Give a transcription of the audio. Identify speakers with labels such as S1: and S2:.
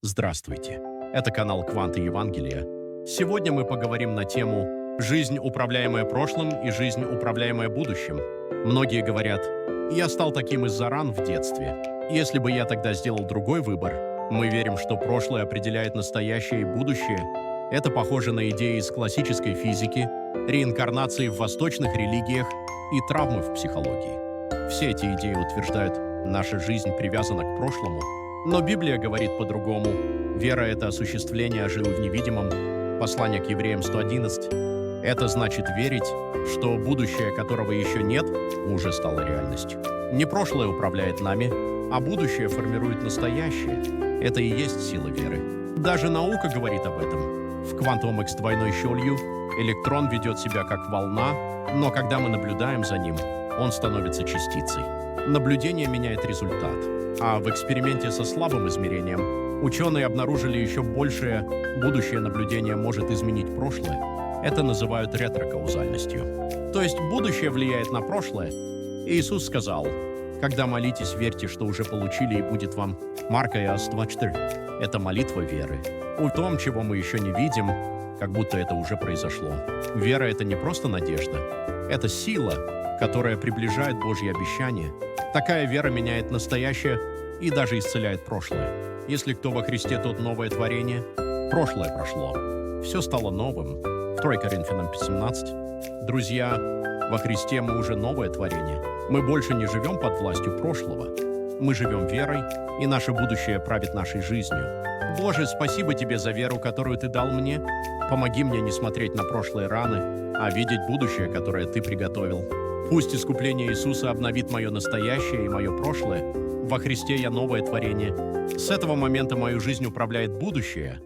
S1: Здравствуйте! Это канал «Кванты Евангелия». Сегодня мы поговорим на тему «Жизнь, управляемая прошлым, и жизнь, управляемая будущим». Многие говорят: «Я стал таким из-за ран в детстве. Если бы я тогда сделал другой выбор». Мы верим, что прошлое определяет настоящее и будущее. Это похоже на идеи из классической физики, реинкарнации в восточных религиях и травмы в психологии. Все эти идеи утверждают, наша жизнь привязана к прошлому. Но Библия говорит по-другому. Вера — это осуществление, а живы в невидимом. Послание к Евреям 111. Это значит верить, что будущее, которого еще нет, уже стало реальностью. Не прошлое управляет нами, а будущее формирует настоящее. Это и есть сила веры. Даже наука говорит об этом. В Quantum X двойной щелью электрон ведет себя как волна, но когда мы наблюдаем за ним, он становится частицей. Наблюдение меняет результат. А в эксперименте со слабым измерением ученые обнаружили еще большее. Будущее наблюдение может изменить прошлое. Это называют ретрокаузальностью. То есть будущее влияет на прошлое. Иисус сказал: «Когда молитесь, верьте, что уже получили, и будет вам». Марка 2:4. Это молитва веры. У том, чего мы еще не видим, как будто это уже произошло. Вера — это не просто надежда. Это сила, которая приближает Божьи обещания. Такая вера меняет настоящее и даже исцеляет прошлое. Если кто во Христе, тот новое творение. Прошлое прошло. Все стало новым. 2 Коринфянам 15. Друзья, во Христе мы уже новое творение. Мы больше не живем под властью прошлого. Мы живем верой, и наше будущее правит нашей жизнью. Боже, спасибо Тебе за веру, которую Ты дал мне. Помоги мне не смотреть на прошлые раны, а видеть будущее, которое Ты приготовил. Пусть искупление Иисуса обновит мое настоящее и мое прошлое. Во Христе я новое творение. С этого момента мою жизнь управляет будущее.